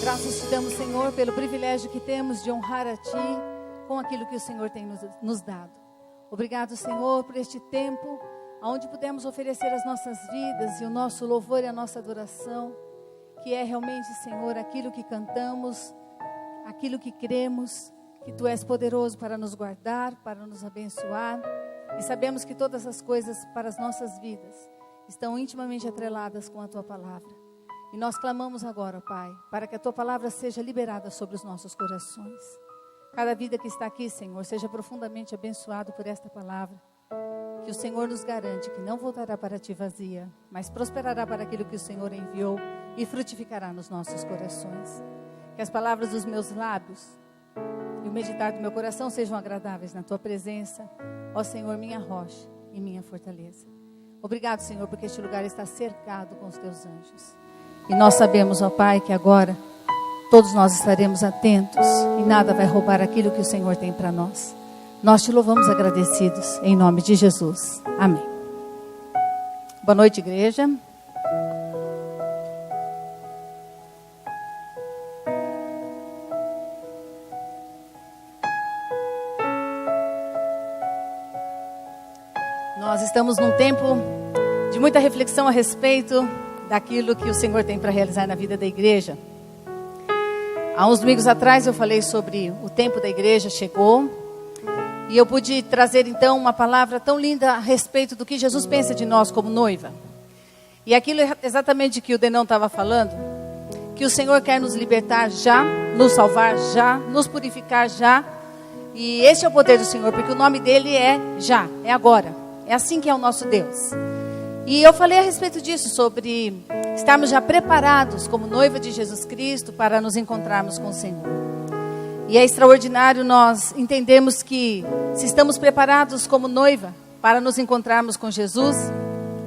Graças te damos, Senhor, pelo privilégio que temos de honrar a Ti com aquilo que o Senhor tem nos dado. Obrigado, Senhor, por este tempo onde pudemos oferecer as nossas vidas e o nosso louvor e a nossa adoração, que é realmente, Senhor, aquilo que cantamos, aquilo que cremos, que Tu és poderoso para nos guardar, para nos abençoar, e sabemos que todas as coisas para as nossas vidas estão intimamente atreladas com a Tua palavra. E nós clamamos agora, Pai, para que a Tua palavra seja liberada sobre os nossos corações. Cada vida que está aqui, Senhor, seja profundamente abençoado por esta palavra. Que o Senhor nos garante que não voltará para Ti vazia, mas prosperará para aquilo que o Senhor enviou e frutificará nos nossos corações. Que as palavras dos meus lábios e o meditar do meu coração sejam agradáveis na Tua presença, ó Senhor, minha rocha e minha fortaleza. Obrigado, Senhor, porque este lugar está cercado com os Teus anjos. E nós sabemos, ó Pai, que agora todos nós estaremos atentos e nada vai roubar aquilo que o Senhor tem para nós. Nós Te louvamos agradecidos, em nome de Jesus. Amém. Boa noite, igreja. Nós estamos num tempo de muita reflexão a respeito daquilo que o Senhor tem para realizar na vida da igreja. Há uns domingos atrás eu falei sobre o tempo da igreja chegou. E eu pude trazer então uma palavra tão linda a respeito do que Jesus pensa de nós como noiva. E aquilo é exatamente que o Denão estava falando. Que o Senhor quer nos libertar já, nos salvar já, nos purificar já. E esse é o poder do Senhor, porque o nome dele é já, é agora. É assim que é o nosso Deus. E eu falei a respeito disso, sobre estarmos já preparados como noiva de Jesus Cristo para nos encontrarmos com o Senhor. E é extraordinário nós entendermos que se estamos preparados como noiva para nos encontrarmos com Jesus,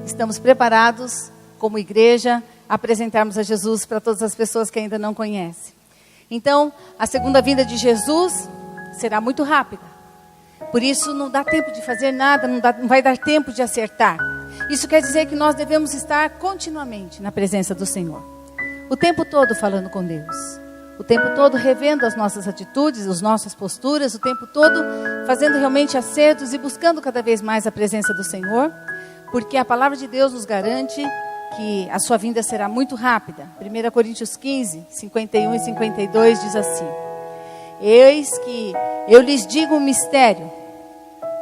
estamos preparados como igreja a apresentarmos a Jesus para todas as pessoas que ainda não conhecem. Então, a segunda vinda de Jesus será muito rápida. Por isso não dá tempo de fazer nada, não vai dar tempo de acertar. Isso quer dizer que nós devemos estar continuamente na presença do Senhor. O tempo todo falando com Deus. O tempo todo revendo as nossas atitudes, as nossas posturas. O tempo todo fazendo realmente acertos e buscando cada vez mais a presença do Senhor. Porque a palavra de Deus nos garante que a sua vinda será muito rápida. 1 Coríntios 15, 51 e 52 diz assim: Eis que eu lhes digo um mistério.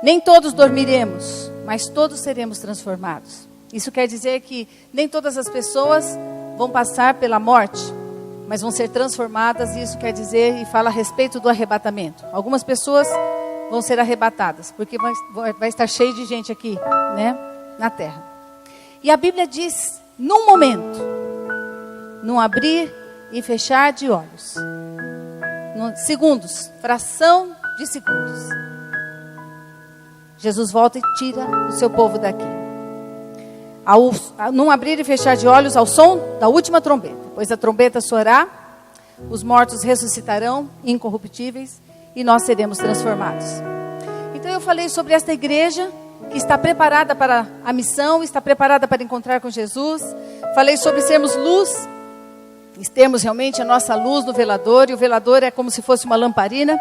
Nem todos dormiremos, mas todos seremos transformados. Isso quer dizer que nem todas as pessoas vão passar pela morte, mas vão ser transformadas. E isso quer dizer e fala a respeito do arrebatamento. Algumas pessoas vão ser arrebatadas, porque vai estar cheio de gente aqui, né, na terra. E a Bíblia diz, num momento, num abrir e fechar de olhos, segundos, fração de segundos, Jesus volta e tira o seu povo daqui. Num abrir e fechar de olhos, ao som da última trombeta. Pois a trombeta soará, os mortos ressuscitarão incorruptíveis e nós seremos transformados. Então eu falei sobre esta igreja que está preparada para a missão, está preparada para encontrar com Jesus. Falei sobre sermos luz, termos realmente a nossa luz no velador, e o velador é como se fosse uma lamparina.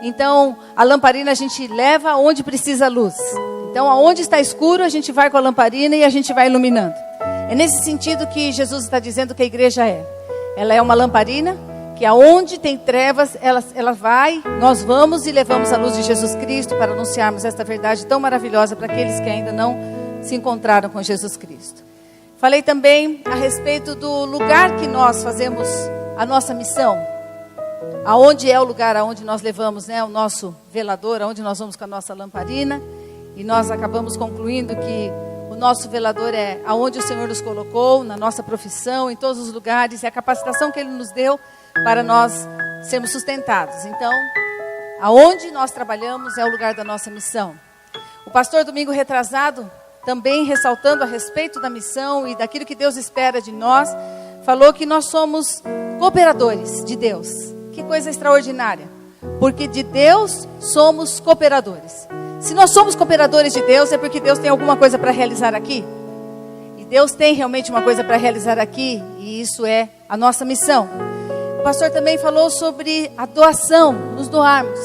Então, a lamparina a gente leva onde precisa luz. Então, aonde está escuro, a gente vai com a lamparina e a gente vai iluminando. É nesse sentido que Jesus está dizendo que a igreja é. Ela é uma lamparina, que aonde tem trevas, ela vai, nós vamos e levamos a luz de Jesus Cristo para anunciarmos esta verdade tão maravilhosa para aqueles que ainda não se encontraram com Jesus Cristo. Falei também a respeito do lugar que nós fazemos a nossa missão. Aonde é o lugar aonde nós levamos, né, o nosso velador, aonde nós vamos com a nossa lamparina. E nós acabamos concluindo que o nosso velador é aonde o Senhor nos colocou, na nossa profissão, em todos os lugares. E a capacitação que Ele nos deu para nós sermos sustentados. Então, aonde nós trabalhamos é o lugar da nossa missão. O pastor domingo retrasado, também ressaltando a respeito da missão e daquilo que Deus espera de nós, falou que nós somos cooperadores de Deus. Que coisa extraordinária, porque de Deus somos cooperadores. Se nós somos cooperadores de Deus, é porque Deus tem alguma coisa para realizar aqui. E Deus tem realmente uma coisa para realizar aqui, e isso é a nossa missão. pastor também falou sobre a doação, nos doarmos.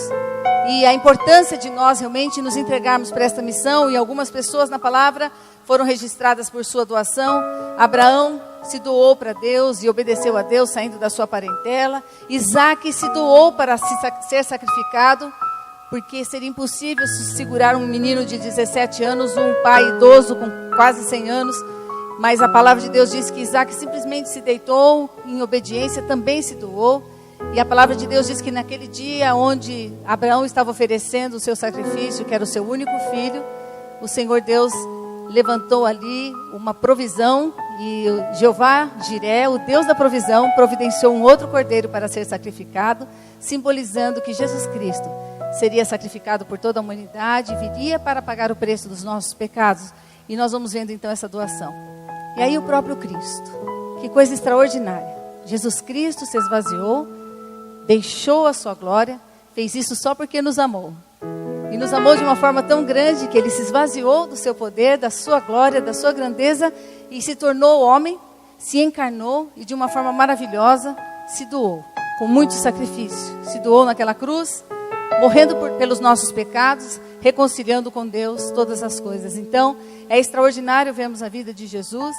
E a importância de nós realmente nos entregarmos para esta missão. E algumas pessoas na palavra foram registradas por sua doação. Abraão se doou para Deus e obedeceu a Deus, saindo da sua parentela. Isaac se doou para ser sacrificado, porque seria impossível segurar um menino de 17 anos, um pai idoso com quase 100 anos. Mas a palavra de Deus diz que Isaac simplesmente se deitou em obediência, também se doou. E a palavra de Deus diz que naquele dia onde Abraão estava oferecendo o seu sacrifício, que era o seu único filho, o Senhor Deus levantou ali uma provisão. E Jeová Jiré, o Deus da provisão, providenciou um outro cordeiro para ser sacrificado, simbolizando que Jesus Cristo seria sacrificado por toda a humanidade, viria para pagar o preço dos nossos pecados. E nós vamos vendo então essa doação. E aí o próprio Cristo, que coisa extraordinária. Jesus Cristo se esvaziou, deixou a sua glória, fez isso só porque nos amou. E nos amou de uma forma tão grande que ele se esvaziou do seu poder, da sua glória, da sua grandeza e se tornou homem, se encarnou e de uma forma maravilhosa se doou, com muito sacrifício. Se doou naquela cruz, morrendo pelos nossos pecados, reconciliando com Deus todas as coisas. Então, é extraordinário vermos a vida de Jesus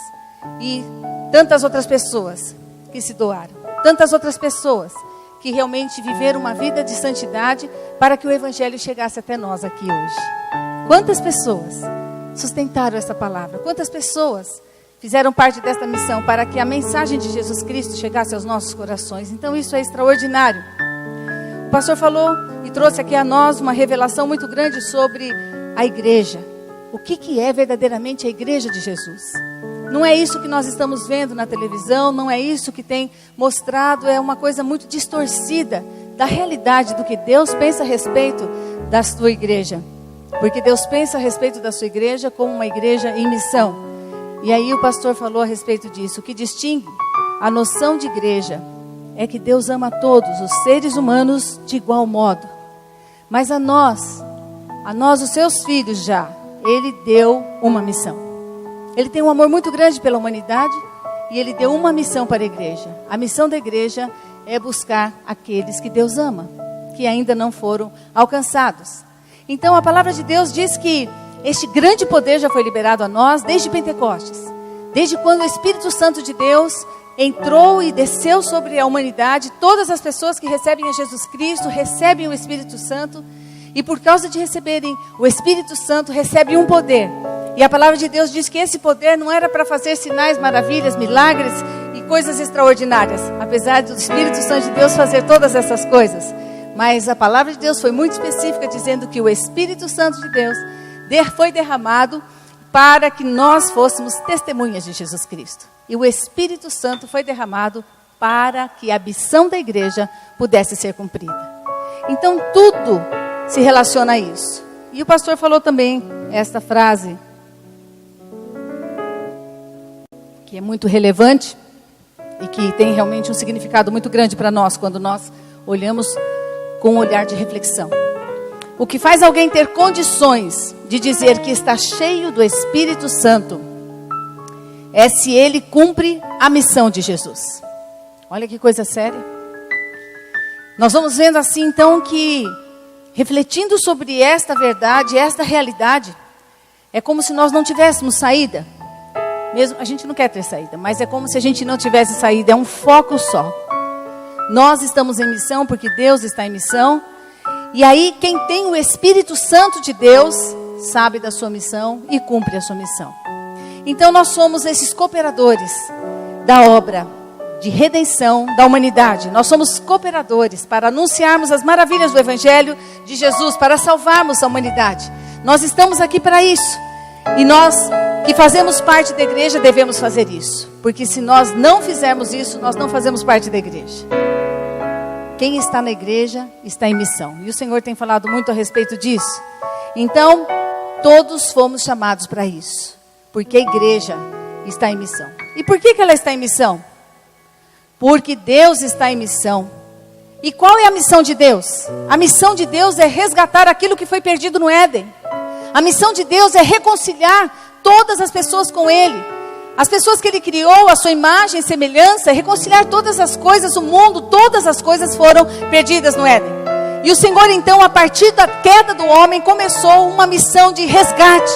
e tantas outras pessoas que se doaram. Tantas outras pessoas que realmente viveram uma vida de santidade para que o Evangelho chegasse até nós aqui hoje. Quantas pessoas sustentaram essa palavra? Quantas pessoas fizeram parte desta missão para que a mensagem de Jesus Cristo chegasse aos nossos corações? Então isso é extraordinário. O pastor falou e trouxe aqui a nós uma revelação muito grande sobre a igreja. O que é verdadeiramente a igreja de Jesus? Não é isso que nós estamos vendo na televisão, não é isso que tem mostrado, é uma coisa muito distorcida da realidade do que Deus pensa a respeito da sua igreja. Porque Deus pensa a respeito da sua igreja como uma igreja em missão. E aí o pastor falou a respeito disso. O que distingue a noção de igreja é que Deus ama todos os seres humanos de igual modo. Mas a nós, os seus filhos já, Ele deu uma missão. Ele tem um amor muito grande pela humanidade e Ele deu uma missão para a igreja. A missão da igreja é buscar aqueles que Deus ama, que ainda não foram alcançados. Então a palavra de Deus diz que este grande poder já foi liberado a nós desde Pentecostes. Desde quando o Espírito Santo de Deus entrou e desceu sobre a humanidade, todas as pessoas que recebem a Jesus Cristo recebem o Espírito Santo. E por causa de receberem o Espírito Santo, recebem um poder. E a palavra de Deus diz que esse poder não era para fazer sinais, maravilhas, milagres e coisas extraordinárias. Apesar do Espírito Santo de Deus fazer todas essas coisas. Mas a palavra de Deus foi muito específica, dizendo que o Espírito Santo de Deus foi derramado para que nós fôssemos testemunhas de Jesus Cristo. E o Espírito Santo foi derramado para que a missão da igreja pudesse ser cumprida. Então tudo se relaciona a isso. E o pastor falou também esta frase, que é muito relevante e que tem realmente um significado muito grande para nós, quando nós olhamos com um olhar de reflexão. O que faz alguém ter condições de dizer que está cheio do Espírito Santo é se ele cumpre a missão de Jesus. Olha que coisa séria. Nós vamos vendo assim então que, refletindo sobre esta verdade, esta realidade, é como se nós não tivéssemos saída. Mesmo, a gente não quer ter saída, mas é como se a gente não tivesse saída, é um foco só. Nós estamos em missão porque Deus está em missão. E aí quem tem o Espírito Santo de Deus sabe da sua missão e cumpre a sua missão. Então nós somos esses cooperadores da obra de redenção da humanidade. Nós somos cooperadores para anunciarmos as maravilhas do Evangelho de Jesus, para salvarmos a humanidade. Nós estamos aqui para isso. E nós que fazemos parte da igreja devemos fazer isso. Porque se nós não fizermos isso, nós não fazemos parte da igreja. Quem está na igreja está em missão. E o Senhor tem falado muito a respeito disso. Então, todos fomos chamados para isso. Porque a igreja está em missão. E por que ela está em missão? Porque Deus está em missão. E qual é a missão de Deus? A missão de Deus é resgatar aquilo que foi perdido no Éden. A missão de Deus é reconciliar todas as pessoas com Ele. As pessoas que Ele criou, a sua imagem e semelhança, reconciliar todas as coisas, o mundo, todas as coisas foram perdidas no Éden. E o Senhor então, a partir da queda do homem, começou uma missão de resgate.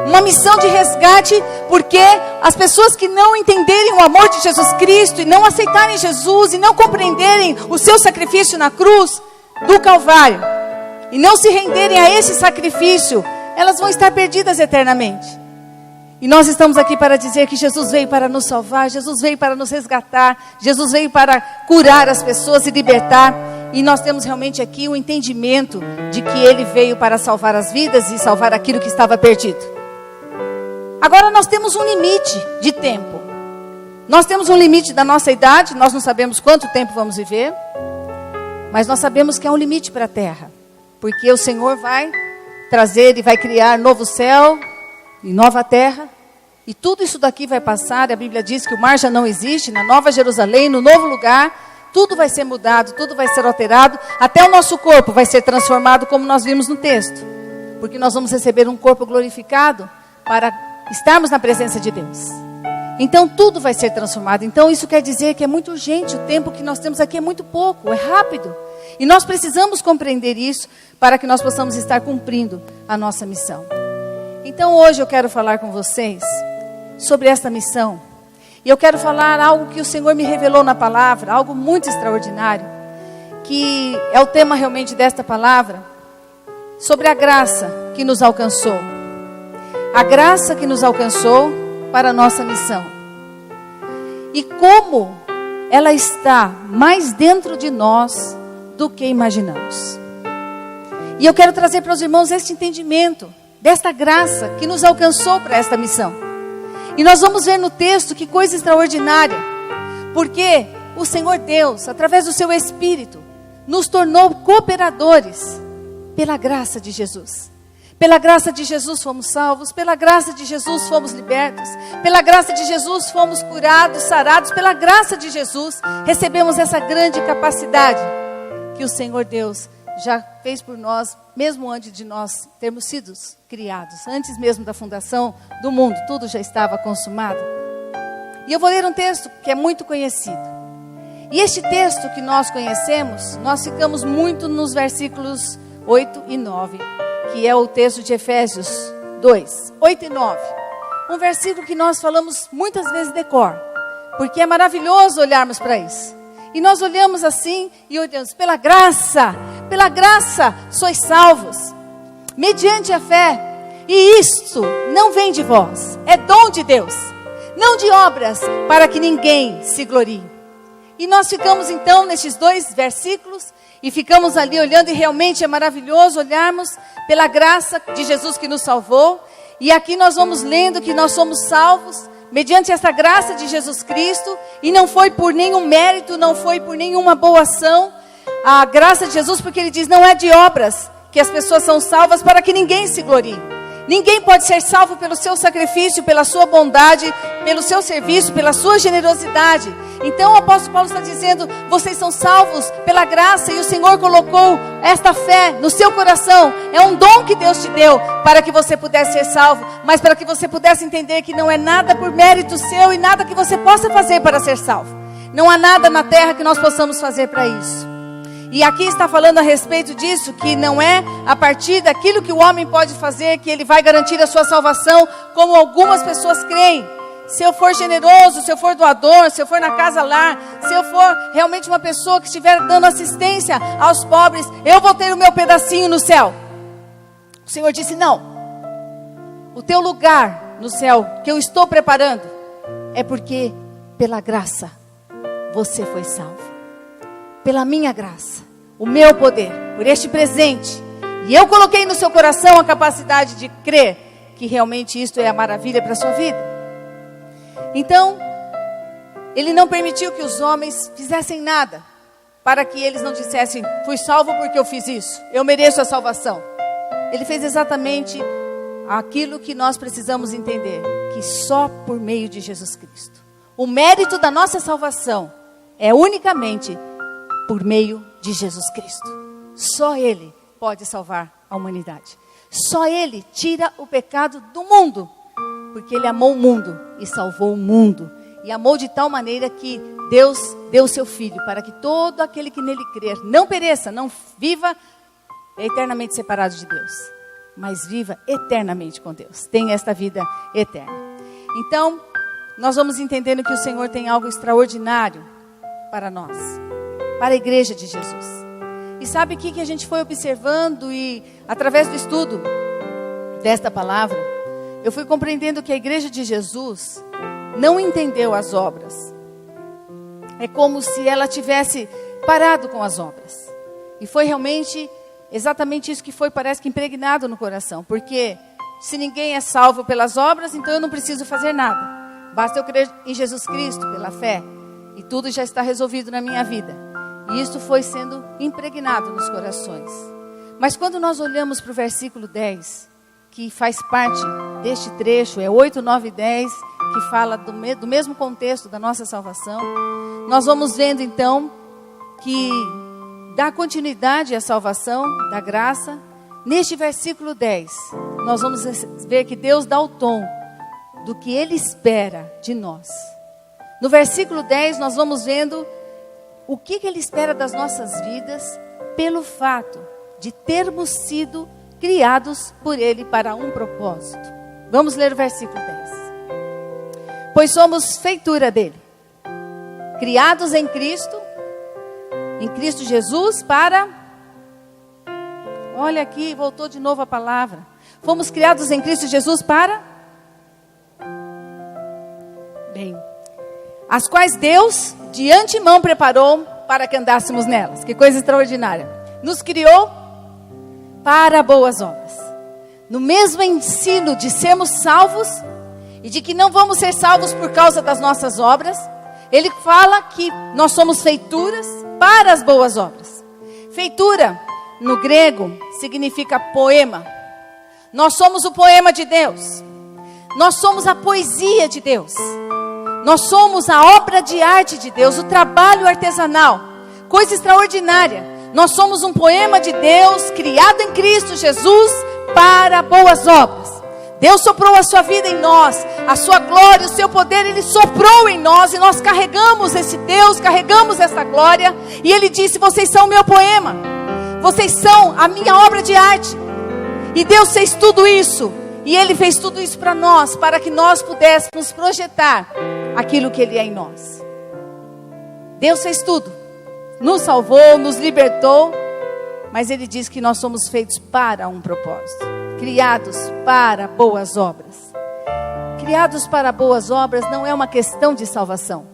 Uma missão de resgate, porque as pessoas que não entenderem o amor de Jesus Cristo, e não aceitarem Jesus, e não compreenderem o seu sacrifício na cruz do Calvário, e não se renderem a esse sacrifício, elas vão estar perdidas eternamente. E nós estamos aqui para dizer que Jesus veio para nos salvar, Jesus veio para nos resgatar, Jesus veio para curar as pessoas e libertar. E nós temos realmente aqui o entendimento de que Ele veio para salvar as vidas e salvar aquilo que estava perdido. Agora nós temos um limite de tempo. Nós temos um limite da nossa idade, nós não sabemos quanto tempo vamos viver, mas nós sabemos que há um limite para a terra, porque o Senhor vai trazer e vai criar novo céu e nova terra, e tudo isso daqui vai passar. A Bíblia diz que o mar já não existe, na Nova Jerusalém, no novo lugar, tudo vai ser mudado, tudo vai ser alterado, até o nosso corpo vai ser transformado, como nós vimos no texto, porque nós vamos receber um corpo glorificado para estarmos na presença de Deus. Então tudo vai ser transformado. Então isso quer dizer que é muito urgente, o tempo que nós temos aqui é muito pouco, é rápido, e nós precisamos compreender isso para que nós possamos estar cumprindo a nossa missão. Então hoje eu quero falar com vocês sobre esta missão. E eu quero falar algo que o Senhor me revelou na palavra, algo muito extraordinário, que é o tema realmente desta palavra, sobre a graça que nos alcançou. A graça que nos alcançou para a nossa missão. E como ela está mais dentro de nós do que imaginamos. E eu quero trazer para os irmãos este entendimento, desta graça que nos alcançou para esta missão. E nós vamos ver no texto que coisa extraordinária, porque o Senhor Deus, através do seu Espírito, nos tornou cooperadores pela graça de Jesus. Pela graça de Jesus fomos salvos, pela graça de Jesus fomos libertos, pela graça de Jesus fomos curados, sarados, pela graça de Jesus recebemos essa grande capacidade que o Senhor Deus já fez por nós, mesmo antes de nós termos sido criados, antes mesmo da fundação do mundo, tudo já estava consumado. E eu vou ler um texto que é muito conhecido. E este texto que nós conhecemos, nós ficamos muito nos versículos 8 e 9, que é o texto de Efésios 2, 8 e 9. Um versículo que nós falamos muitas vezes de cor, porque é maravilhoso olharmos para isso. E nós olhamos assim e olhamos, pela graça sois salvos, mediante a fé. E isto não vem de vós, é dom de Deus, não de obras, para que ninguém se glorie. E nós ficamos então nestes dois versículos, e ficamos ali olhando, e realmente é maravilhoso olharmos pela graça de Jesus que nos salvou. E aqui nós vamos lendo que nós somos salvos mediante essa graça de Jesus Cristo, e não foi por nenhum mérito, não foi por nenhuma boa ação, a graça de Jesus, porque Ele diz, não é de obras que as pessoas são salvas, para que ninguém se glorie. Ninguém pode ser salvo pelo seu sacrifício, pela sua bondade, pelo seu serviço, pela sua generosidade. Então o apóstolo Paulo está dizendo, vocês são salvos pela graça, e o Senhor colocou esta fé no seu coração. É um dom que Deus te deu para que você pudesse ser salvo, mas para que você pudesse entender que não é nada por mérito seu e nada que você possa fazer para ser salvo. Não há nada na terra que nós possamos fazer para isso. E aqui está falando a respeito disso, que não é a partir daquilo que o homem pode fazer que ele vai garantir a sua salvação, como algumas pessoas creem. Se eu for generoso, se eu for doador, se eu for na casa lá, se eu for realmente uma pessoa que estiver dando assistência aos pobres, eu vou ter o meu pedacinho no céu. O Senhor disse, não. O teu lugar no céu, que eu estou preparando, é porque pela graça você foi salvo. Pela minha graça, o meu poder, por este presente. E eu coloquei no seu coração a capacidade de crer que realmente isto é a maravilha para a sua vida. Então, Ele não permitiu que os homens fizessem nada, para que eles não dissessem, fui salvo porque eu fiz isso, eu mereço a salvação. Ele fez exatamente aquilo que nós precisamos entender, que só por meio de Jesus Cristo. O mérito da nossa salvação é unicamente por meio de Jesus Cristo. Só Ele pode salvar a humanidade. Só Ele tira o pecado do mundo. Porque Ele amou o mundo e salvou o mundo. E amou de tal maneira que Deus deu o seu Filho, para que todo aquele que nele crer não pereça, não viva eternamente separado de Deus, mas viva eternamente com Deus. Tenha esta vida eterna. Então, nós vamos entendendo que o Senhor tem algo extraordinário para nós, para a igreja de Jesus. E sabe o que a gente foi observando e através do estudo desta palavra, eu fui compreendendo que a igreja de Jesus não entendeu as obras. É como se ela tivesse parado com as obras. E foi realmente exatamente isso que foi, parece que impregnado no coração. Porque se ninguém é salvo pelas obras, então eu não preciso fazer nada. Basta eu crer em Jesus Cristo pela fé. E tudo já está resolvido na minha vida. E isso foi sendo impregnado nos corações. Mas quando nós olhamos para o versículo 10, que faz parte deste trecho, é 8, 9 e 10, que fala do mesmo contexto da nossa salvação, nós vamos vendo então que dá continuidade à salvação, da graça. Neste versículo 10, nós vamos ver que Deus dá o tom do que Ele espera de nós. No versículo 10, nós vamos vendo o que Ele espera das nossas vidas pelo fato de termos sido criados por Ele para um propósito. Vamos ler o versículo 10. Pois somos feitura dEle, criados em Cristo Jesus para... Olha aqui, voltou de novo a palavra. Fomos criados em Cristo Jesus para... Bem, as quais Deus de antemão preparou para que andássemos nelas. Que coisa extraordinária. Nos criou para boas obras. No mesmo ensino de sermos salvos e de que não vamos ser salvos por causa das nossas obras, Ele fala que nós somos feituras para as boas obras. Feitura, no grego, significa poema. Nós somos o poema de Deus. Nós somos a poesia de Deus. Nós somos a obra de arte de Deus, o trabalho artesanal. Coisa extraordinária. Nós somos um poema de Deus, criado em Cristo Jesus, para boas obras. Deus soprou a sua vida em nós, a sua glória, o seu poder, Ele soprou em nós, e nós carregamos esse Deus, carregamos essa glória, e Ele disse: vocês são o meu poema, vocês são a minha obra de arte. E Deus fez tudo isso, e Ele fez tudo isso para nós, para que nós pudéssemos projetar aquilo que Ele é em nós. Deus fez tudo, nos salvou, nos libertou, mas Ele diz que nós somos feitos para um propósito, criados para boas obras. Criados para boas obras não é uma questão de salvação.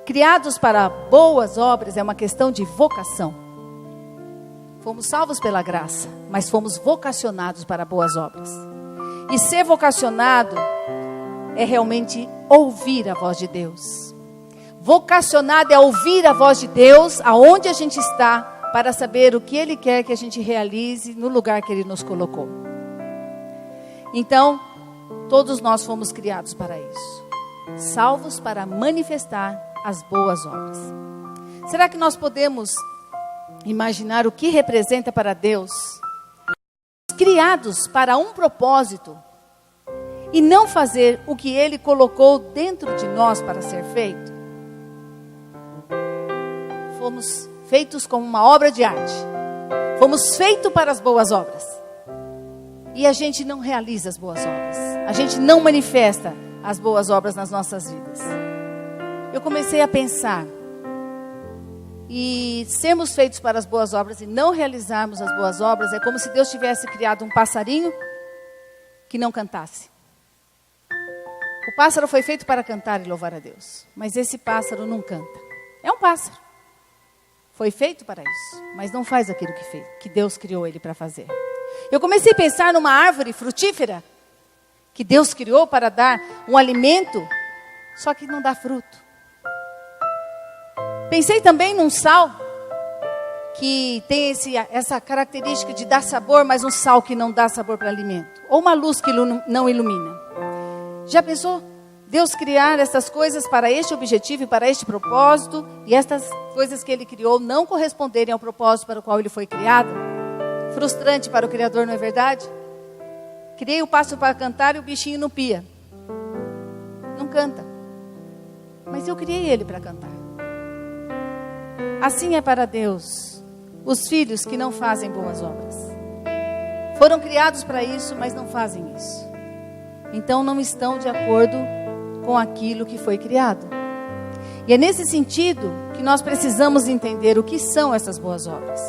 Criados para boas obras é uma questão de vocação. Fomos salvos pela graça, mas fomos vocacionados para boas obras. E ser vocacionado é realmente ouvir a voz de Deus. Vocacionado é ouvir a voz de Deus aonde a gente está, para saber o que Ele quer que a gente realize no lugar que Ele nos colocou. Então, todos nós fomos criados para isso. Salvos para manifestar as boas obras. Será que nós podemos imaginar o que representa para Deus? Criados para um propósito e não fazer o que Ele colocou dentro de nós para ser feito? Fomos feitos como uma obra de arte. Fomos feitos para as boas obras. E a gente não realiza as boas obras. A gente não manifesta as boas obras nas nossas vidas. Eu comecei a pensar. E sermos feitos para as boas obras e não realizarmos as boas obras é como se Deus tivesse criado um passarinho que não cantasse. O pássaro foi feito para cantar e louvar a Deus. Mas esse pássaro não canta. É um pássaro. Foi feito para isso, mas não faz aquilo que Deus criou ele para fazer. Eu comecei a pensar numa árvore frutífera que Deus criou para dar um alimento, só que não dá fruto. Pensei também num sal que tem essa característica de dar sabor, mas um sal que não dá sabor para alimento. Ou uma luz que não ilumina. Já pensou? Deus criar essas coisas para este objetivo e para este propósito, e estas coisas que Ele criou não corresponderem ao propósito para o qual Ele foi criado? Frustrante para o Criador, não é verdade? Criei o pássaro para cantar e o bichinho não pia. canta. Mas eu criei ele para cantar. Assim é para Deus os filhos que não fazem boas obras. Foram criados para isso, mas não fazem isso. Então não estão de acordo com aquilo que foi criado. E é nesse sentido que nós precisamos entender o que são essas boas obras.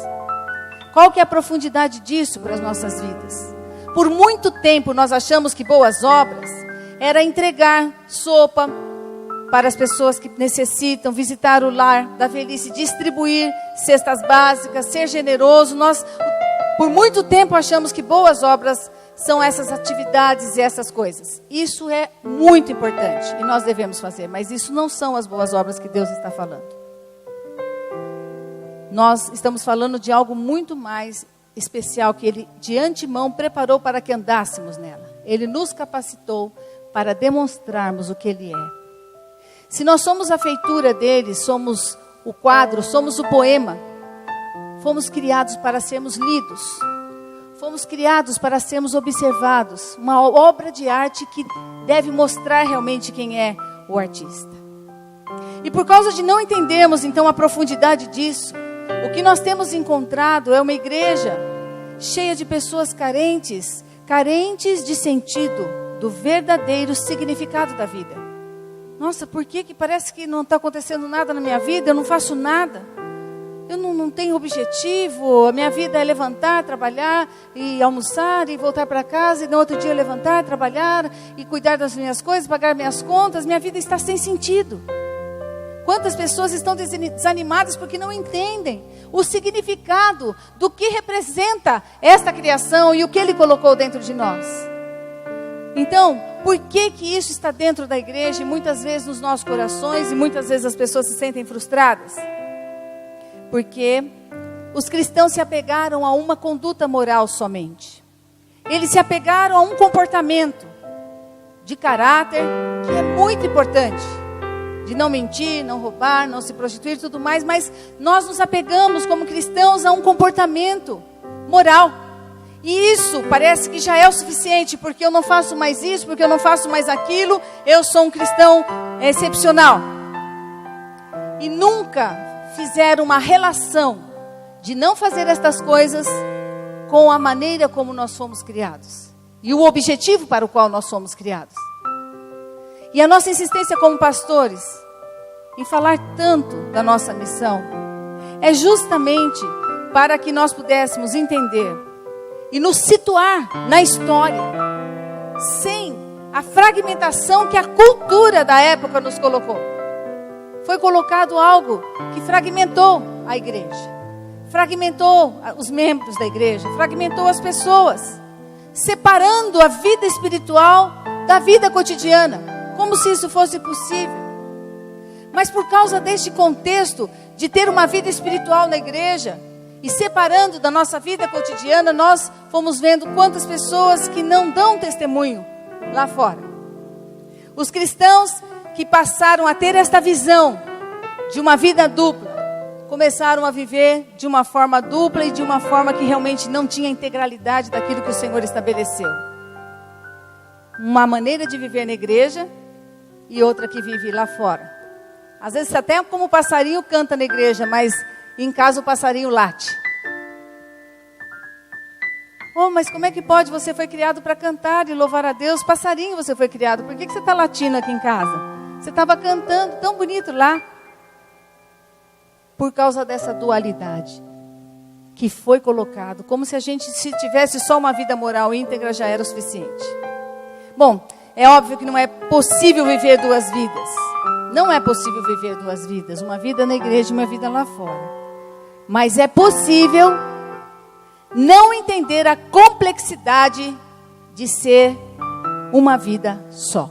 Qual que é a profundidade disso para as nossas vidas? Por muito tempo nós achamos que boas obras era entregar sopa para as pessoas que necessitam, visitar o lar da velhice, distribuir cestas básicas, ser generoso. Nós, por muito tempo, achamos que boas obras são essas atividades e essas coisas. Isso é muito importante e nós devemos fazer, mas isso não são as boas obras que Deus está falando. Nós estamos falando de algo muito mais especial que Ele de antemão preparou para que andássemos nela. Ele nos capacitou para demonstrarmos o que Ele é. Se nós somos a feitura dele, somos o quadro, somos o poema, fomos criados para sermos lidos, fomos criados para sermos observados, uma obra de arte que deve mostrar realmente quem é o artista. E por causa de não entendermos então a profundidade disso, o que nós temos encontrado é uma igreja cheia de pessoas carentes de sentido do verdadeiro significado da vida. Nossa, por que parece que não está acontecendo nada na minha vida? Eu não faço nada. Eu não tenho objetivo. A minha vida é levantar, trabalhar e almoçar e voltar para casa. E no outro dia levantar, trabalhar e cuidar das minhas coisas, pagar minhas contas. Minha vida está sem sentido. Quantas pessoas estão desanimadas porque não entendem o significado do que representa esta criação e o que Ele colocou dentro de nós. Então, por que isso está dentro da igreja e muitas vezes nos nossos corações e muitas vezes as pessoas se sentem frustradas? Porque os cristãos se apegaram a uma conduta moral somente. Eles se apegaram a um comportamento de caráter que é muito importante. De não mentir, não roubar, não se prostituir e tudo mais. Mas nós nos apegamos como cristãos a um comportamento moral. E isso parece que já é o suficiente, porque eu não faço mais isso, porque eu não faço mais aquilo, eu sou um cristão excepcional. E nunca fizeram uma relação de não fazer estas coisas com a maneira como nós fomos criados. E o objetivo para o qual nós fomos criados. E a nossa insistência como pastores, em falar tanto da nossa missão, é justamente para que nós pudéssemos entender e nos situar na história, sem a fragmentação que a cultura da época nos colocou. Foi colocado algo que fragmentou a igreja, fragmentou os membros da igreja, fragmentou as pessoas, separando a vida espiritual da vida cotidiana, como se isso fosse possível. Mas por causa deste contexto de ter uma vida espiritual na igreja e separando da nossa vida cotidiana, nós fomos vendo quantas pessoas que não dão testemunho lá fora. Os cristãos que passaram a ter esta visão de uma vida dupla, começaram a viver de uma forma dupla e de uma forma que realmente não tinha integralidade daquilo que o Senhor estabeleceu. Uma maneira de viver na igreja e outra que vive lá fora. Às vezes até como o passarinho canta na igreja, mas em casa o passarinho late. Oh, mas como é que pode? Você foi criado para cantar e louvar a Deus. Passarinho você foi criado. Por que você está latindo aqui em casa? Você estava cantando tão bonito lá. Por causa dessa dualidade que foi colocado. Como se a gente se tivesse só uma vida moral íntegra já era o suficiente. Bom, é óbvio que não é possível viver duas vidas. Não é possível viver duas vidas. Uma vida na igreja e uma vida lá fora. Mas é possível não entender a complexidade de ser uma vida só.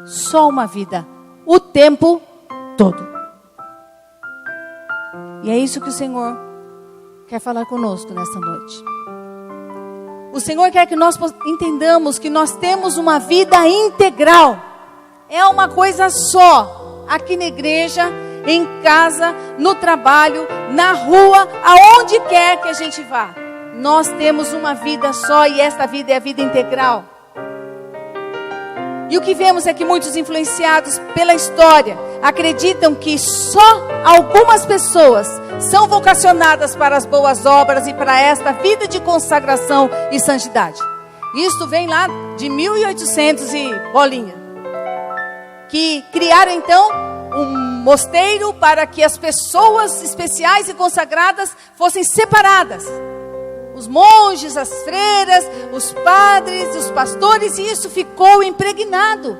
Só uma vida. O tempo todo. E é isso que o Senhor quer falar conosco nessa noite. O Senhor quer que nós entendamos que nós temos uma vida integral. É uma coisa só. Aqui na igreja, em casa, no trabalho, na rua, aonde quer que a gente vá. Nós temos uma vida só e esta vida é a vida integral. E o que vemos é que muitos influenciados pela história acreditam que só algumas pessoas são vocacionadas para as boas obras e para esta vida de consagração e santidade. Isto vem lá de 1800 e bolinha. Que criaram então um mosteiro para que as pessoas especiais e consagradas fossem separadas. Os monges, as freiras, os padres, os pastores, e isso ficou impregnado.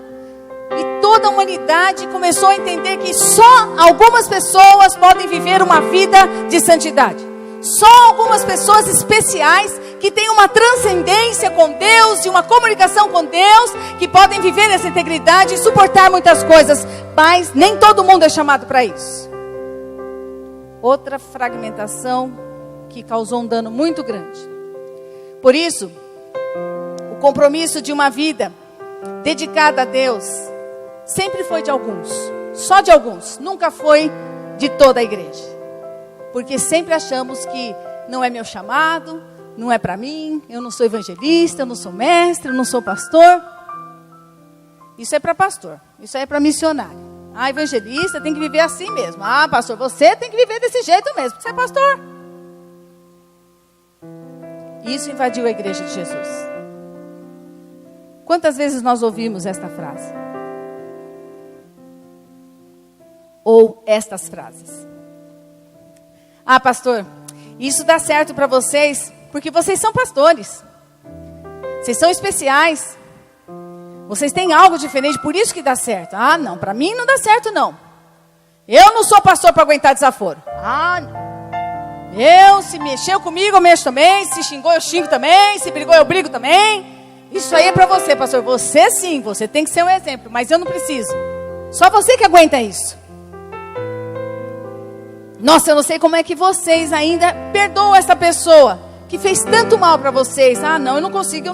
E toda a humanidade começou a entender que só algumas pessoas podem viver uma vida de santidade. Só algumas pessoas especiais que têm uma transcendência com Deus e uma comunicação com Deus, que podem viver essa integridade e suportar muitas coisas. Mas nem todo mundo é chamado para isso. Outra fragmentação que causou um dano muito grande. Por isso, o compromisso de uma vida dedicada a Deus sempre foi de alguns, só de alguns, nunca foi de toda a igreja. Porque sempre achamos que não é meu chamado, não é para mim, eu não sou evangelista, eu não sou mestre, eu não sou pastor. Isso é para pastor, isso aí é para missionário. Ah, evangelista tem que viver assim mesmo. Ah, pastor, você tem que viver desse jeito mesmo, porque você é pastor. Isso invadiu a igreja de Jesus. Quantas vezes nós ouvimos esta frase? Ou estas frases? Ah, pastor, isso dá certo para vocês, porque vocês são pastores. Vocês são especiais. Vocês têm algo diferente, por isso que dá certo. Ah, não, para mim não dá certo não. Eu não sou pastor para aguentar desaforo. Ah, não. Se mexeu comigo, eu mexo também. Se xingou, eu xingo também. Se brigou, eu brigo também. Isso aí é para você, pastor. Você sim, você tem que ser um exemplo. Mas eu não preciso. Só você que aguenta isso. Nossa, eu não sei como é que vocês ainda perdoam essa pessoa que fez tanto mal para vocês. Ah, não, eu não consigo.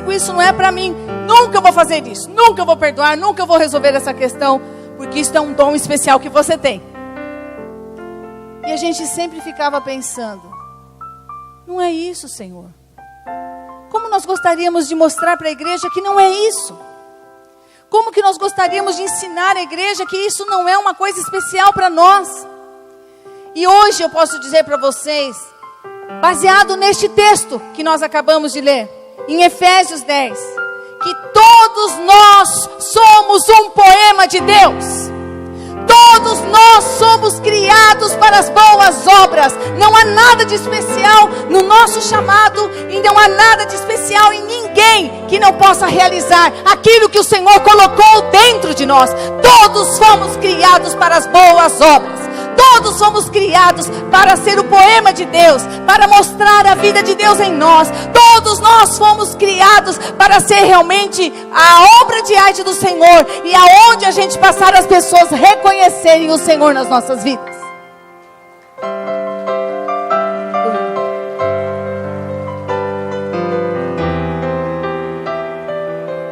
Isso não é para mim. Nunca eu vou fazer isso. Nunca eu vou perdoar. Nunca eu vou resolver essa questão. Porque isso é um dom especial que você tem. E a gente sempre ficava pensando, não é isso, Senhor. Como nós gostaríamos de mostrar para a igreja que não é isso? Como que nós gostaríamos de ensinar a igreja que isso não é uma coisa especial para nós? E hoje eu posso dizer para vocês, baseado neste texto que nós acabamos de ler, em Efésios 10, que todos nós somos um poema de Deus. Todos nós somos criados para as boas obras. Não há nada de especial no nosso chamado e não há nada de especial em ninguém que não possa realizar aquilo que o Senhor colocou dentro de nós. Todos fomos criados para as boas obras. Todos somos criados para ser o poema de Deus, para mostrar a vida de Deus em nós. Todos nós fomos criados para ser realmente a obra de arte do Senhor. E aonde a gente passar, as pessoas reconhecerem o Senhor nas nossas vidas.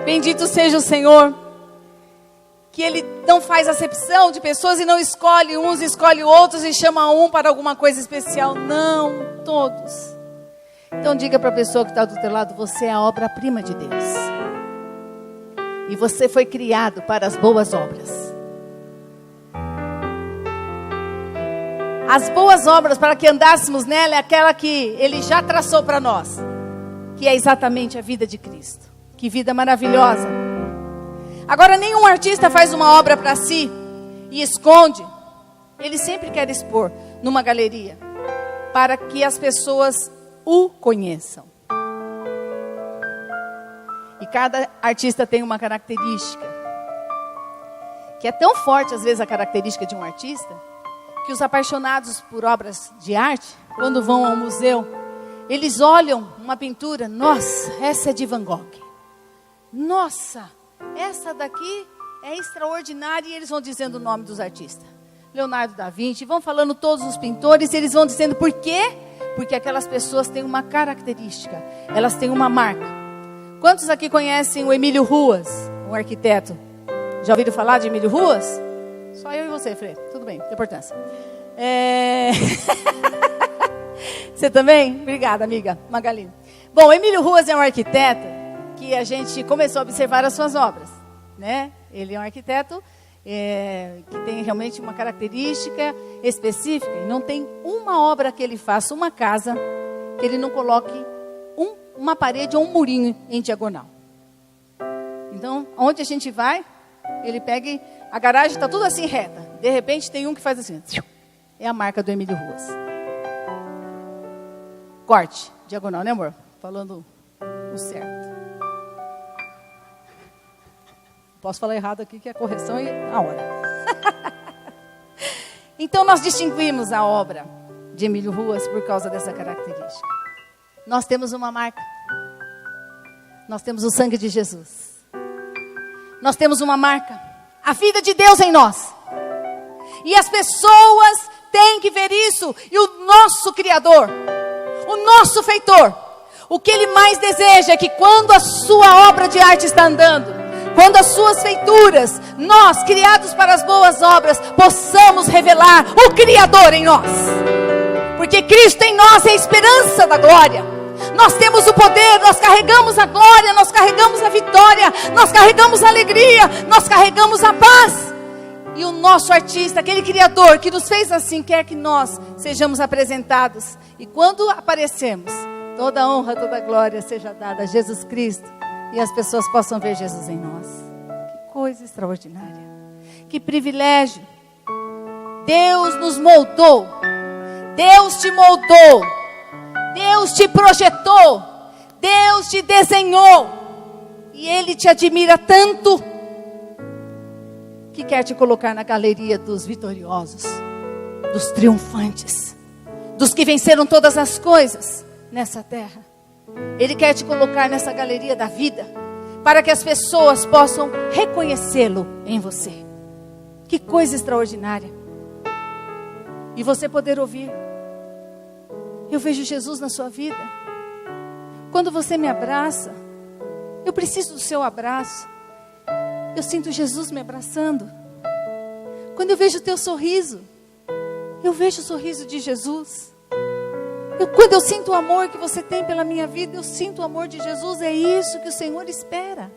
Bendito seja o Senhor, que Ele não faz acepção de pessoas e não escolhe uns, escolhe outros e chama um para alguma coisa especial. Não, todos. Então diga para a pessoa que está do teu lado, você é a obra-prima de Deus. E você foi criado para as boas obras. As boas obras, para que andássemos nela, é aquela que Ele já traçou para nós. Que é exatamente a vida de Cristo. Que vida maravilhosa. Agora, nenhum artista faz uma obra para si e esconde. Ele sempre quer expor numa galeria, para que as pessoas o conheçam. E cada artista tem uma característica, que é tão forte às vezes a característica de um artista, que os apaixonados por obras de arte, quando vão ao museu, eles olham uma pintura, nossa, essa é de Van Gogh. Nossa, essa daqui é extraordinária, e eles vão dizendo o nome dos artistas. Leonardo da Vinci, vão falando todos os pintores, e eles vão dizendo por quê? Porque aquelas pessoas têm uma característica, elas têm uma marca. Quantos aqui conhecem o Emílio Ruas, um arquiteto? Já ouviram falar de Emílio Ruas? Só eu e você, Frei. Tudo bem, não tem importância. Você também? Obrigada, amiga Magali. Bom, Emílio Ruas é um arquiteto que a gente começou a observar as suas obras. né? Ele é um arquiteto que tem realmente uma característica específica. E não tem uma obra que ele faça, uma casa, que ele não coloque uma parede ou um murinho em diagonal. Então, onde a gente vai, ele pega a garagem, está tudo assim reta. De repente tem um que faz assim. É a marca do Emílio Ruas. Corte, diagonal, né, amor? Falando o certo. Posso falar errado aqui, que é a correção e a hora. Então, nós distinguimos a obra de Emílio Ruas por causa dessa característica. Nós temos uma marca. Nós temos o sangue de Jesus. Nós temos uma marca. A vida de Deus em nós. E as pessoas têm que ver isso. E o nosso Criador, o nosso Feitor, o que Ele mais deseja é que quando a sua obra de arte está andando, quando as suas feituras, nós, criados para as boas obras, possamos revelar o Criador em nós. Porque Cristo em nós é a esperança da glória. Nós temos o poder, nós carregamos a glória, nós carregamos a vitória, nós carregamos a alegria, nós carregamos a paz. E o nosso artista, aquele Criador que nos fez assim, quer que nós sejamos apresentados. E quando aparecemos, toda honra, toda glória seja dada a Jesus Cristo. E as pessoas possam ver Jesus em nós. Que coisa extraordinária. Que privilégio. Deus nos moldou. Deus te moldou. Deus te projetou. Deus te desenhou. E Ele te admira tanto que quer te colocar na galeria dos vitoriosos, dos triunfantes, dos que venceram todas as coisas nessa terra. Ele quer te colocar nessa galeria da vida, para que as pessoas possam reconhecê-lo em você. Que coisa extraordinária. E você poder ouvir: eu vejo Jesus na sua vida. Quando você me abraça, eu preciso do seu abraço. Eu sinto Jesus me abraçando. Quando eu vejo o teu sorriso, eu vejo o sorriso de Jesus. Quando eu sinto o amor que você tem pela minha vida, eu sinto o amor de Jesus. É isso que o Senhor espera.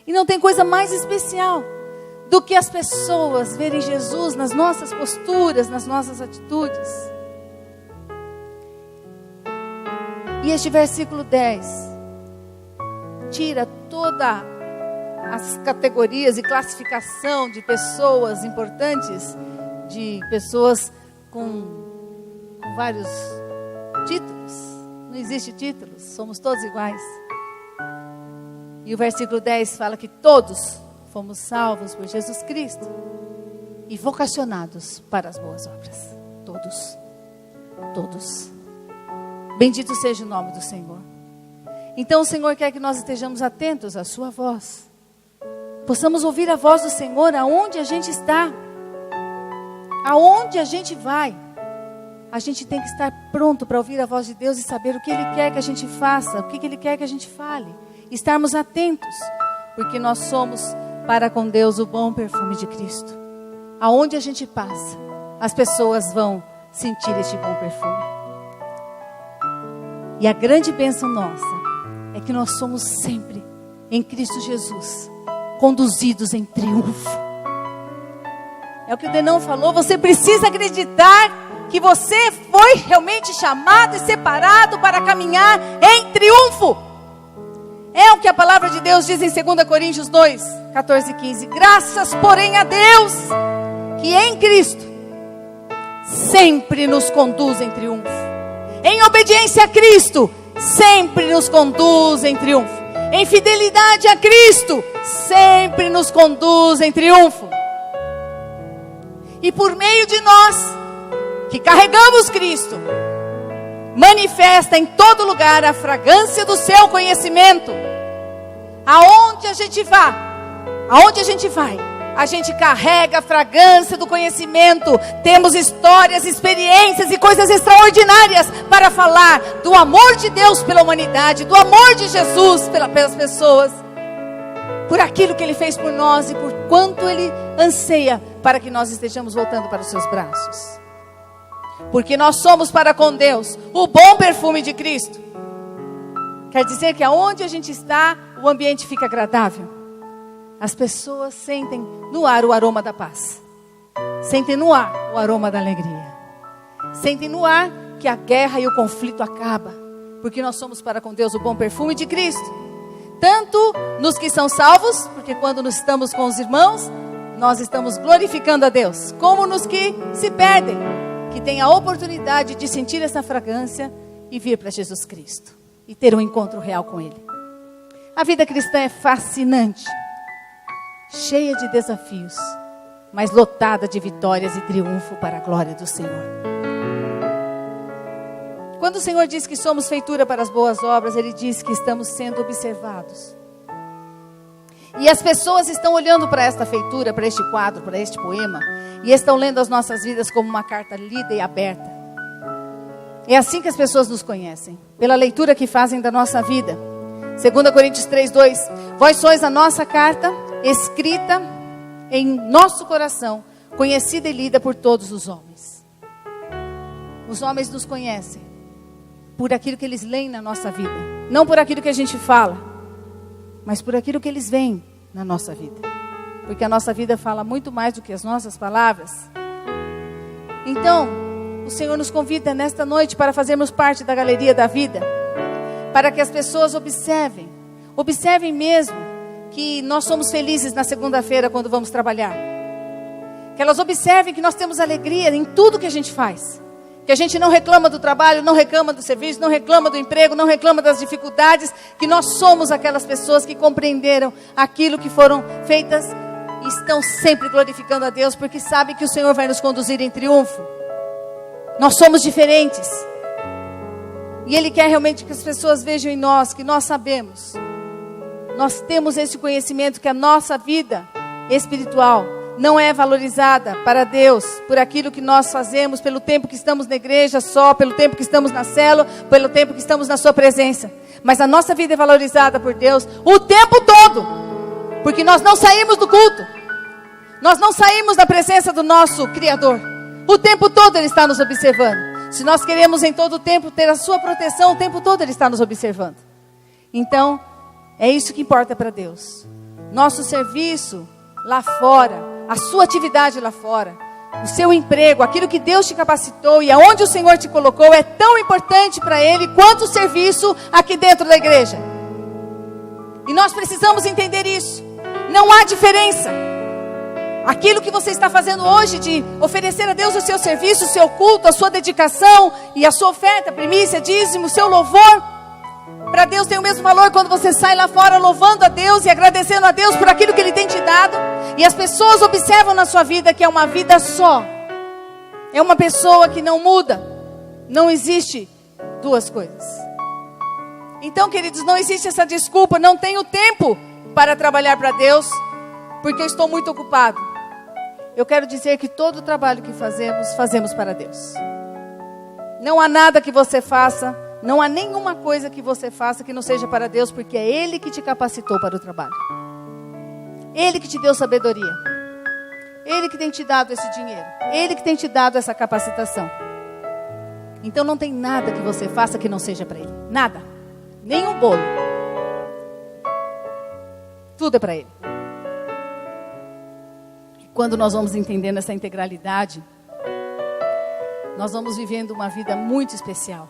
E não tem coisa mais especial do que as pessoas verem Jesus nas nossas posturas, nas nossas atitudes. E este versículo 10 tira toda as categorias e classificação de pessoas importantes, de pessoas com vários títulos. Não existe títulos, somos todos iguais. E o versículo 10 fala que todos fomos salvos por Jesus Cristo e vocacionados para as boas obras. Todos. Todos. Bendito seja o nome do Senhor. Então o Senhor quer que nós estejamos atentos à sua voz. Possamos ouvir a voz do Senhor aonde a gente está. Aonde a gente vai. A gente tem que estar pronto para ouvir a voz de Deus e saber o que Ele quer que a gente faça, o que Ele quer que a gente fale. Estarmos atentos, porque nós somos para com Deus o bom perfume de Cristo. Aonde a gente passa, as pessoas vão sentir este bom perfume. E a grande bênção nossa é que nós somos sempre em Cristo Jesus, conduzidos em triunfo. É o que o Denão falou, você precisa acreditar que você foi realmente chamado e separado para caminhar em triunfo. É o que a palavra de Deus diz em 2 Coríntios 2, 14 e 15. Graças, porém, a Deus, que em Cristo sempre nos conduz em triunfo. Em obediência a Cristo, sempre nos conduz em triunfo. Em fidelidade a Cristo, sempre nos conduz em triunfo. E por meio de nós, que carregamos Cristo, manifesta em todo lugar a fragrância do seu conhecimento. Aonde a gente vai, a gente carrega a fragrância do conhecimento. Temos histórias, experiências e coisas extraordinárias para falar do amor de Deus pela humanidade, do amor de Jesus pelas pessoas, por aquilo que Ele fez por nós e por quanto Ele anseia para que nós estejamos voltando para os seus braços. Porque nós somos para com Deus o bom perfume de Cristo. Quer dizer que aonde a gente está, o ambiente fica agradável. as pessoas sentem no ar o aroma da paz. Sentem no ar o aroma da alegria. Sentem no ar que a guerra e o conflito acabam. Porque nós somos para com Deus o bom perfume de Cristo. Tanto nos que são salvos, porque quando nós estamos com os irmãos, nós estamos glorificando a Deus. Como nos que se perdem, que têm a oportunidade de sentir essa fragrância e vir para Jesus Cristo. E ter um encontro real com Ele. A vida cristã é fascinante. Cheia de desafios, mas lotada de vitórias e triunfo para a glória do Senhor. Quando o Senhor diz que somos feitura para as boas obras, Ele diz que estamos sendo observados. E as pessoas estão olhando para esta feitura, para este quadro, para este poema, e estão lendo as nossas vidas como uma carta lida e aberta. É assim que as pessoas nos conhecem, pela leitura que fazem da nossa vida. 2 Coríntios 3:2, vós sois a nossa carta, escrita em nosso coração, conhecida e lida por todos os homens. Os homens nos conhecem por aquilo que eles leem na nossa vida. Não por aquilo que a gente fala, mas por aquilo que eles veem na nossa vida. Porque a nossa vida fala muito mais do que as nossas palavras. Então, o Senhor nos convida nesta noite para fazermos parte da galeria da vida. Para que as pessoas observem mesmo que nós somos felizes na segunda-feira quando vamos trabalhar. Que elas observem que nós temos alegria em tudo que a gente faz. Que a gente não reclama do trabalho, não reclama do serviço, não reclama do emprego, não reclama das dificuldades. Que nós somos aquelas pessoas que compreenderam aquilo que foram feitas e estão sempre glorificando a Deus, porque sabem que o Senhor vai nos conduzir em triunfo. Nós somos diferentes. E Ele quer realmente que as pessoas vejam em nós, que nós sabemos. Nós temos esse conhecimento que a nossa vida espiritual não é valorizada para Deus por aquilo que nós fazemos, pelo tempo que estamos na igreja só, pelo tempo que estamos na célula, pelo tempo que estamos na sua presença. Mas a nossa vida é valorizada por Deus o tempo todo. Porque nós não saímos do culto. Nós não saímos da presença do nosso Criador. O tempo todo Ele está nos observando. Se nós queremos em todo o tempo ter a sua proteção, o tempo todo Ele está nos observando. Então, é isso que importa para Deus. Nosso serviço lá fora, a sua atividade lá fora, o seu emprego, aquilo que Deus te capacitou e aonde o Senhor te colocou é tão importante para Ele quanto o serviço aqui dentro da igreja. E nós precisamos entender isso. Não há diferença. Aquilo que você está fazendo hoje de oferecer a Deus o seu serviço, o seu culto, a sua dedicação e a sua oferta, primícia, dízimo, o seu louvor, para Deus tem o mesmo valor quando você sai lá fora louvando a Deus e agradecendo a Deus por aquilo que Ele tem te dado. E as pessoas observam na sua vida que é uma vida só. É uma pessoa que não muda. Não existe duas coisas. Então, queridos, não existe essa desculpa. Não tenho tempo para trabalhar para Deus, porque eu estou muito ocupado. Eu quero dizer que todo o trabalho que fazemos para Deus. Não há nada que você faça, não há nenhuma coisa que você faça que não seja para Deus, porque é Ele que te capacitou para o trabalho. Ele que te deu sabedoria. Ele que tem te dado esse dinheiro. Ele que tem te dado essa capacitação. Então não tem nada que você faça que não seja para Ele. Nada. Nem um bolo. Tudo é para Ele. E quando nós vamos entendendo essa integralidade, nós vamos vivendo uma vida muito especial.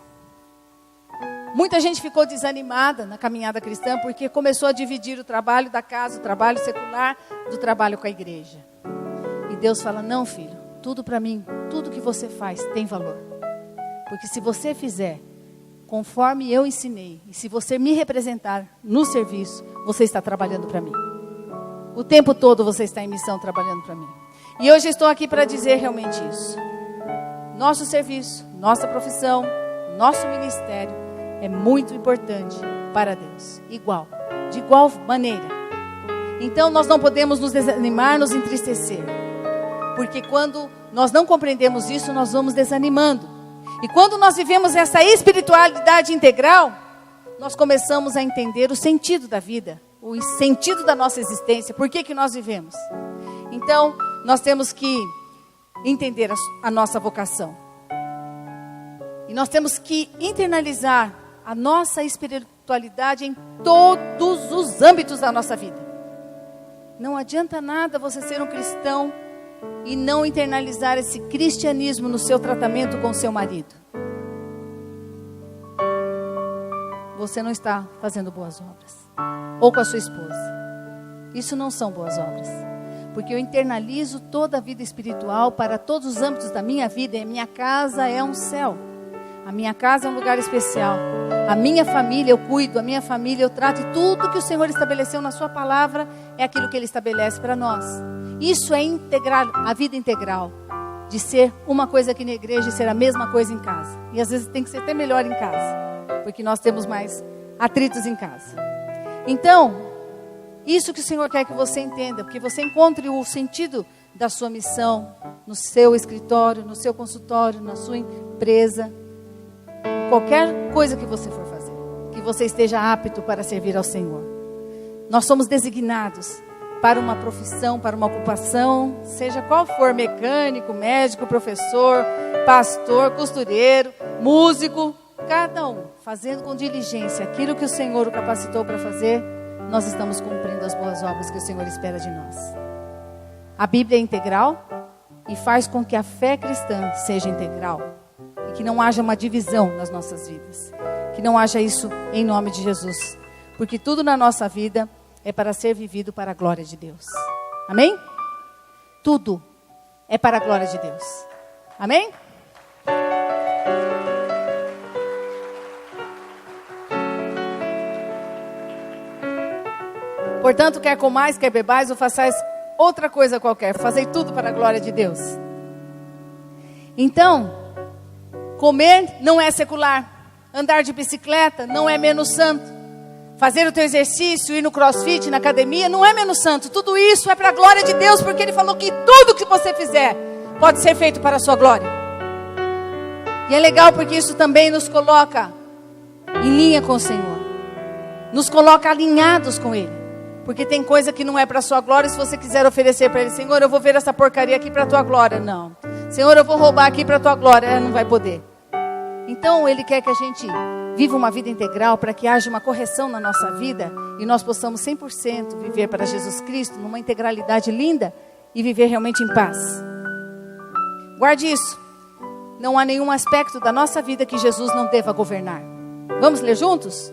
Muita gente ficou desanimada na caminhada cristã porque começou a dividir o trabalho da casa, o trabalho secular, do trabalho com a igreja. E Deus fala, não, filho, tudo para mim, tudo que você faz tem valor. Porque se você fizer conforme eu ensinei, e se você me representar no serviço, você está trabalhando para mim. O tempo todo você está em missão trabalhando para mim. E hoje estou aqui para dizer realmente isso. Nosso serviço, nossa profissão, nosso ministério é muito importante para Deus. De igual maneira. Então nós não podemos nos desanimar, nos entristecer. Porque quando nós não compreendemos isso, nós vamos desanimando. E quando nós vivemos essa espiritualidade integral, nós começamos a entender o sentido da vida, o sentido da nossa existência, por que nós vivemos. Então, nós temos que entender a nossa vocação. E nós temos que internalizar a nossa espiritualidade em todos os âmbitos da nossa vida. Não adianta nada você ser um cristão e não internalizar esse cristianismo no seu tratamento com seu marido. Você não está fazendo boas obras. Ou com a sua esposa. Isso não são boas obras. Porque eu internalizo toda a vida espiritual para todos os âmbitos da minha vida. E a minha casa é um céu. A minha casa é um lugar especial. A minha família eu cuido, a minha família eu trato. E tudo que o Senhor estabeleceu na sua palavra é aquilo que Ele estabelece para nós. Isso é integrar, a vida integral. De ser uma coisa aqui na igreja e ser a mesma coisa em casa. E às vezes tem que ser até melhor em casa. Porque nós temos mais atritos em casa. Então, isso que o Senhor quer que você entenda. Porque você encontre o sentido da sua missão. No seu escritório, no seu consultório, na sua empresa. Qualquer coisa que você for fazer. Que você esteja apto para servir ao Senhor. Nós somos designados para uma profissão, para uma ocupação, seja qual for, mecânico, médico, professor, pastor, costureiro, músico, cada um fazendo com diligência aquilo que o Senhor o capacitou para fazer, nós estamos cumprindo as boas obras que o Senhor espera de nós. A Bíblia é integral e faz com que a fé cristã seja integral e que não haja uma divisão nas nossas vidas, que não haja isso em nome de Jesus, porque tudo na nossa vida é para ser vivido para a glória de Deus. Amém? Tudo é para a glória de Deus. Amém? Portanto, quer comais, quer bebais, ou façais outra coisa qualquer. Fazei tudo para a glória de Deus. Então, comer não é secular. Andar de bicicleta não é menos santo. Fazer o teu exercício, ir no crossfit, na academia, não é menos santo. Tudo isso é para a glória de Deus, porque Ele falou que tudo que você fizer pode ser feito para a sua glória. E é legal porque isso também nos coloca em linha com o Senhor. Nos coloca alinhados com Ele. Porque tem coisa que não é para a sua glória. Se você quiser oferecer para Ele, Senhor, eu vou ver essa porcaria aqui para a tua glória. Não. Senhor, eu vou roubar aqui para a tua glória. Não vai poder. Então Ele quer que a gente viva uma vida integral para que haja uma correção na nossa vida e nós possamos 100% viver para Jesus Cristo numa integralidade linda e viver realmente em paz. Guarde isso. Não há nenhum aspecto da nossa vida que Jesus não deva governar. Vamos ler juntos?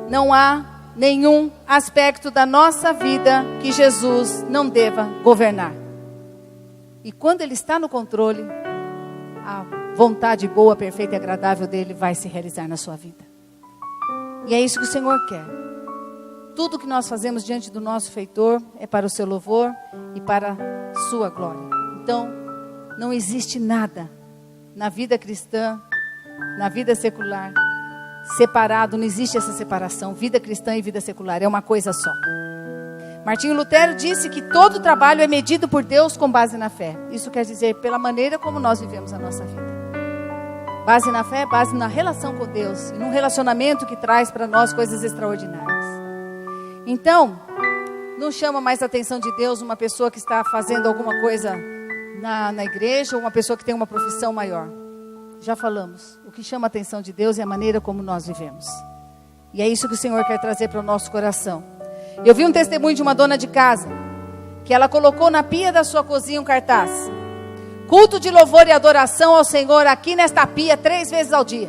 Não há nenhum aspecto da nossa vida que Jesus não deva governar. E quando Ele está no controle, a vontade boa, perfeita e agradável dele vai se realizar na sua vida. E é isso que o Senhor quer. Tudo que nós fazemos diante do nosso feitor é para o seu louvor e para a sua glória. Então, não existe nada na vida cristã, na vida secular, separado, não existe essa separação. Vida cristã e vida secular é uma coisa só. Martinho Lutero disse que todo trabalho é medido por Deus com base na fé. Isso quer dizer pela maneira como nós vivemos a nossa vida. Base na fé, base na relação com Deus. E num relacionamento que traz para nós coisas extraordinárias. Então, não chama mais a atenção de Deus uma pessoa que está fazendo alguma coisa na igreja ou uma pessoa que tem uma profissão maior. Já falamos. O que chama a atenção de Deus é a maneira como nós vivemos. E é isso que o Senhor quer trazer para o nosso coração. Eu vi um testemunho de uma dona de casa que ela colocou na pia da sua cozinha um cartaz: culto de louvor e adoração ao Senhor aqui nesta pia 3 vezes ao dia.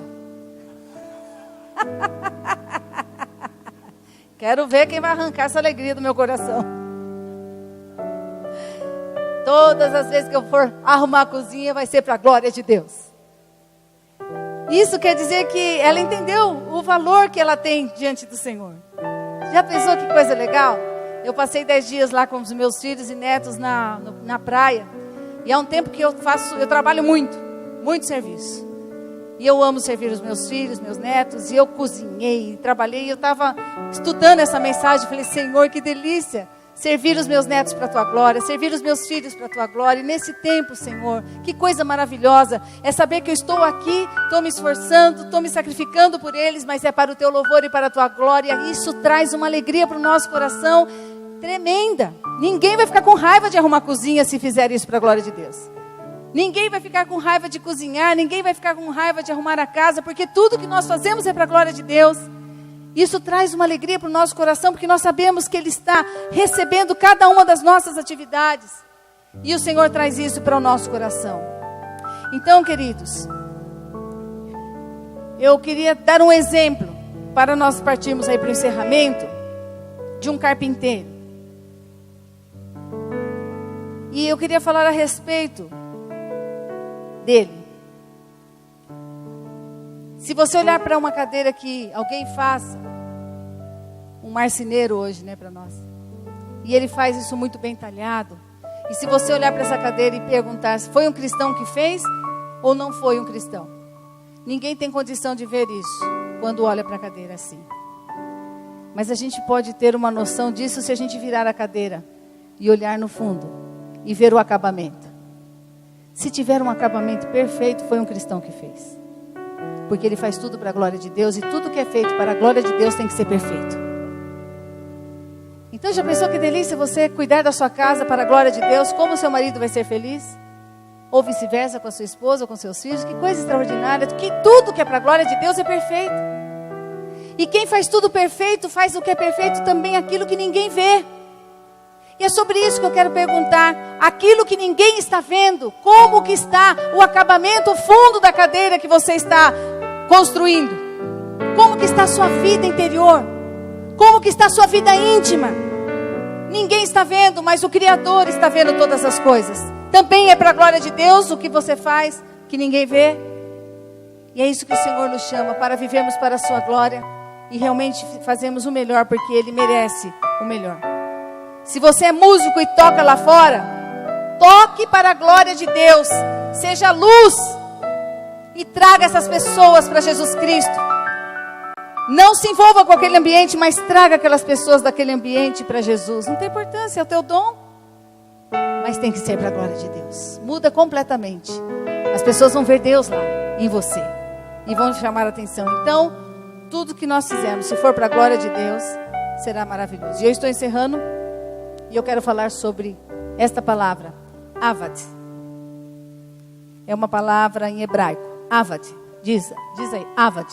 Quero ver quem vai arrancar essa alegria do meu coração. Todas as vezes que eu for arrumar a cozinha vai ser para a glória de Deus. Isso quer dizer que ela entendeu o valor que ela tem diante do Senhor. Já pensou que coisa legal? Eu passei 10 dias lá com os meus filhos e netos na praia. E há um tempo que eu trabalho muito serviço. E eu amo servir os meus filhos, meus netos. E eu cozinhei, trabalhei. E eu estava estudando essa mensagem. Falei, Senhor, que delícia. Servir os meus netos para a tua glória. Servir os meus filhos para a tua glória. E nesse tempo, Senhor, que coisa maravilhosa. É saber que eu estou aqui, estou me esforçando, estou me sacrificando por eles. Mas é para o teu louvor e para a tua glória. Isso traz uma alegria para o nosso coração tremenda. Ninguém vai ficar com raiva de arrumar a cozinha se fizer isso para a glória de Deus. Ninguém vai ficar com raiva de cozinhar. Ninguém vai ficar com raiva de arrumar a casa. Porque tudo que nós fazemos é para a glória de Deus. Isso traz uma alegria para o nosso coração, porque nós sabemos que Ele está recebendo cada uma das nossas atividades. E o Senhor traz isso para o nosso coração. Então, queridos, eu queria dar um exemplo, para nós partirmos aí para o encerramento, de um carpinteiro. E eu queria falar a respeito dele. Se você olhar para uma cadeira que alguém faça, um marceneiro hoje, né, para nós, e ele faz isso muito bem talhado, e se você olhar para essa cadeira e perguntar se foi um cristão que fez ou não foi um cristão, ninguém tem condição de ver isso quando olha para a cadeira assim. Mas a gente pode ter uma noção disso se a gente virar a cadeira e olhar no fundo e ver o acabamento. Se tiver um acabamento perfeito, foi um cristão que fez. Porque ele faz tudo para a glória de Deus, e tudo que é feito para a glória de Deus tem que ser perfeito. Então já pensou que delícia você cuidar da sua casa para a glória de Deus? Como o seu marido vai ser feliz? Ou vice-versa com a sua esposa ou com seus filhos? Que coisa extraordinária, que tudo que é para a glória de Deus é perfeito. E quem faz tudo perfeito, faz o que é perfeito também, aquilo que ninguém vê. E é sobre isso que eu quero perguntar, aquilo que ninguém está vendo, como que está o acabamento, o fundo da cadeira que você está construindo? Como que está a sua vida interior? Como que está a sua vida íntima? Ninguém está vendo, mas o Criador está vendo todas as coisas. Também é para a glória de Deus o que você faz, que ninguém vê. E é isso que o Senhor nos chama, para vivermos para a sua glória e realmente fazermos o melhor, porque Ele merece o melhor. Se você é músico e toca lá fora, toque para a glória de Deus. Seja luz e traga essas pessoas para Jesus Cristo. Não se envolva com aquele ambiente, mas traga aquelas pessoas daquele ambiente para Jesus. Não tem importância, é o teu dom, mas tem que ser para a glória de Deus. Muda completamente. As pessoas vão ver Deus lá em você e vão chamar a atenção. Então, tudo que nós fizermos, se for para a glória de Deus, será maravilhoso. E eu estou encerrando. E eu quero falar sobre esta palavra, avad. É uma palavra em hebraico, avad. Diz aí, avad.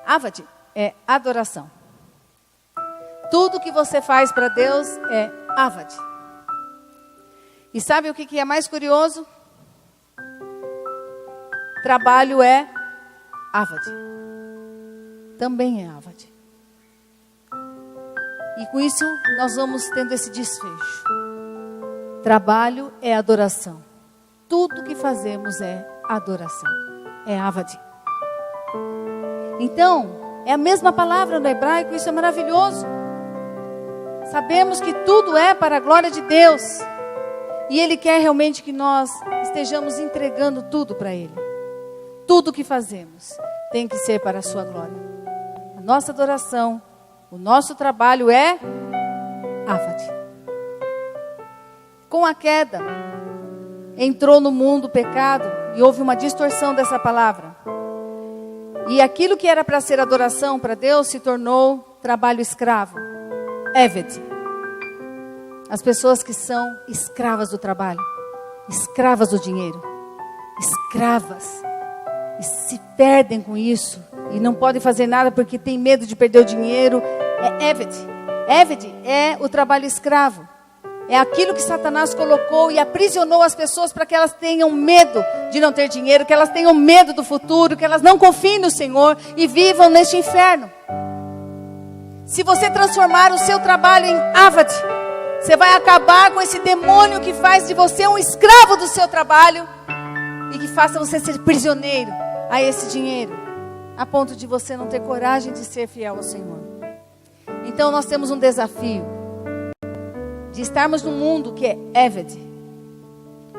Avad é adoração. Tudo que você faz para Deus é avad. E sabe o que é mais curioso? Trabalho é avad. Também é avad. E com isso nós vamos tendo esse desfecho. Trabalho é adoração. Tudo que fazemos é adoração. É avad. Então, é a mesma palavra no hebraico, isso é maravilhoso. Sabemos que tudo é para a glória de Deus. E Ele quer realmente que nós estejamos entregando tudo para Ele. Tudo que fazemos tem que ser para a sua glória. A nossa adoração, o nosso trabalho é avad. Com a queda, entrou no mundo o pecado e houve uma distorção dessa palavra. E aquilo que era para ser adoração para Deus se tornou trabalho escravo. Eved. As pessoas que são escravas do trabalho, escravas do dinheiro, escravas, e se perdem com isso e não podem fazer nada porque tem medo de perder o dinheiro. É Eved. Eved é o trabalho escravo. É aquilo que Satanás colocou e aprisionou as pessoas para que elas tenham medo de não ter dinheiro, que elas tenham medo do futuro, que elas não confiem no Senhor e vivam neste inferno. Se você transformar o seu trabalho em avad, você vai acabar com esse demônio que faz de você um escravo do seu trabalho e que faça você ser prisioneiro a esse dinheiro, a ponto de você não ter coragem de ser fiel ao Senhor. Então nós temos um desafio de estarmos num mundo que é Eved,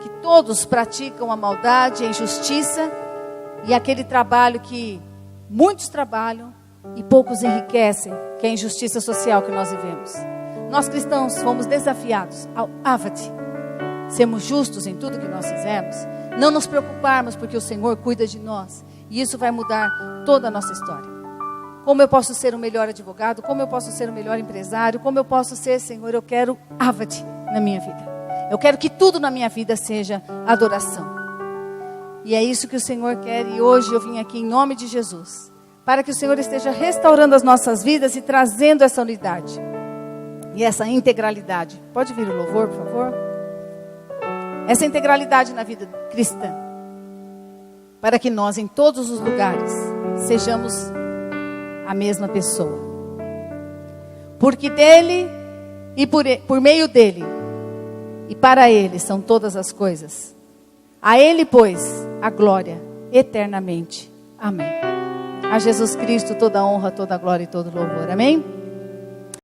que todos praticam a maldade, a injustiça e aquele trabalho que muitos trabalham e poucos enriquecem, que é a injustiça social que nós vivemos. Nós cristãos fomos desafiados ao avad, sermos justos em tudo que nós fizermos, não nos preocuparmos porque o Senhor cuida de nós, e isso vai mudar toda a nossa história. Como eu posso ser um melhor advogado? Como eu posso ser um melhor empresário? Como eu posso ser, Senhor, eu quero avad na minha vida. Eu quero que tudo na minha vida seja adoração. E é isso que o Senhor quer, e hoje eu vim aqui em nome de Jesus, para que o Senhor esteja restaurando as nossas vidas e trazendo essa unidade e essa integralidade. Pode vir o louvor, por favor? Essa integralidade na vida cristã, para que nós, em todos os lugares, sejamos a mesma pessoa. Porque dele e por meio dele e para ele são todas as coisas. A ele, pois, a glória eternamente. Amém. A Jesus Cristo toda a honra, toda a glória e todo o louvor. Amém?